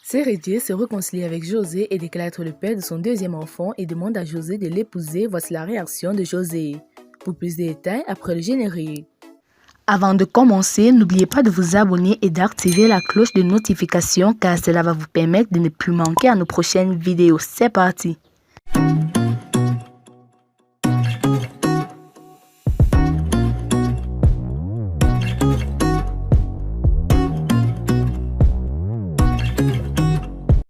Sérédier se réconcilie avec José et déclare être le père de son deuxième enfant et demande à José de l'épouser. Voici la réaction de José. Pour plus de détails, après le générique. Avant de commencer, n'oubliez pas de vous abonner et d'activer la cloche de notification car cela va vous permettre de ne plus manquer à nos prochaines vidéos. C'est parti!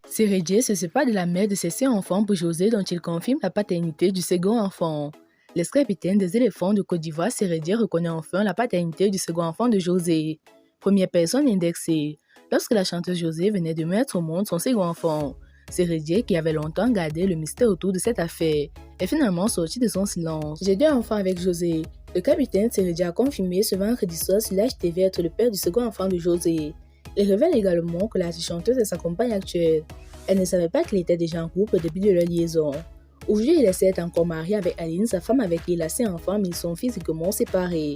Sérédier se sépare de la mère de ses 6 enfants pour José dont il confirme la paternité du second enfant. L'ex-capitaine des éléphants de Côte d'Ivoire, Sérédier, reconnaît enfin la paternité du second enfant de José. Première personne indexée. Lorsque la chanteuse José venait de mettre au monde son second enfant, Sérédier, qui avait longtemps gardé le mystère autour de cette affaire, est finalement sorti de son silence. J'ai 2 enfants avec José. Le capitaine Sérédier a confirmé ce vendredi soir sur l'HTV être le père du second enfant de José. Il révèle également que la chanteuse est sa compagne actuelle. Elle ne savait pas qu'il était déjà en couple depuis de leur liaison. Aujourd'hui, il est certes encore marié avec Aline, sa femme avec qui il a 5 enfants, mais ils sont physiquement séparés.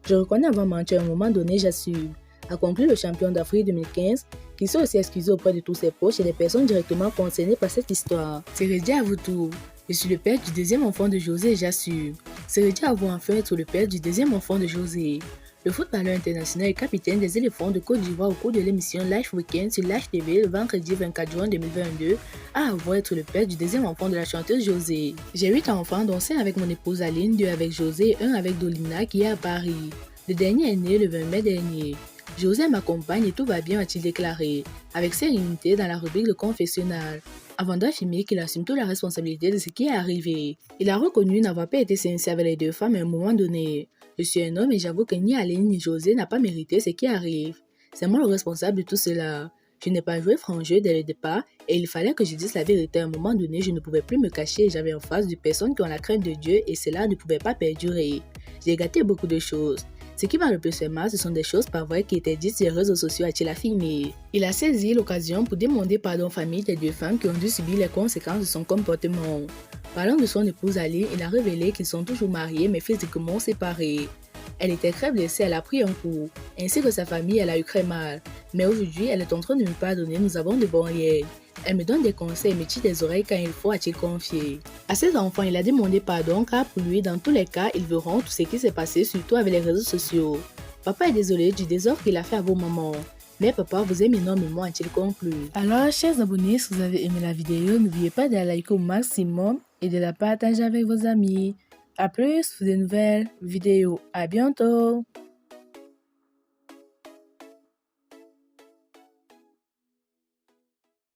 Je reconnais avoir menti à un moment donné, j'assume, a conclu le champion d'Afrique 2015, qui s'est aussi excusé auprès de tous ses proches et des personnes directement concernées par cette histoire. Sérédier avoue tout. Je suis le père du deuxième enfant de José et j'assume. Sérédier avoue enfin être le père du deuxième enfant de José. Le footballeur international et capitaine des éléphants de Côte d'Ivoire au cours de l'émission Life Weekend sur l'HTV le vendredi 24 juin 2022 a avoué être le père du deuxième enfant de la chanteuse José. J'ai 8 enfants dont 5 avec mon épouse Aline, 2 avec José et 1 avec Dolina qui est à Paris. Le dernier est né le 20 mai dernier. José m'accompagne et tout va bien, a-t-il déclaré, avec sérénité dans la rubrique Le Confessionnal, avant d'affirmer qu'il assume toute la responsabilité de ce qui est arrivé. Il a reconnu n'avoir pas été sincère avec les 2 femmes à un moment donné. Je suis un homme et j'avoue que ni Aline ni José n'a pas mérité ce qui arrive. C'est moi le responsable de tout cela. Je n'ai pas joué franc jeu dès le départ et il fallait que je dise la vérité à un moment donné. Je ne pouvais plus me cacher et j'avais en face de personnes qui ont la crainte de Dieu et cela ne pouvait pas perdurer. J'ai gâté beaucoup de choses. Ce qui m'a le plus fait mal, ce sont des choses pas vraies qui étaient dites sur les réseaux sociaux, a-t-il affirmé. Il a saisi l'occasion pour demander pardon aux familles des 2 femmes qui ont dû subir les conséquences de son comportement. Parlant de son épouse Aline, il a révélé qu'ils sont toujours mariés mais physiquement séparés. Elle était très blessée, elle a pris un coup. Ainsi que sa famille, elle a eu très mal. Mais aujourd'hui, elle est en train de me pardonner, nous avons de bons liens. Elle me donne des conseils et me tire des oreilles quand il faut, a-t-il confié. À ses enfants, il a demandé pardon car pour lui, dans tous les cas, ils verront tout ce qui s'est passé, surtout avec les réseaux sociaux. Papa est désolé du désordre qu'il a fait à vos mamans. Mais papa vous aime énormément, a-t-il conclu. Alors, chers abonnés, si vous avez aimé la vidéo, n'oubliez pas de la liker au maximum et de la partager avec vos amis. A plus pour de nouvelles vidéos. À bientôt!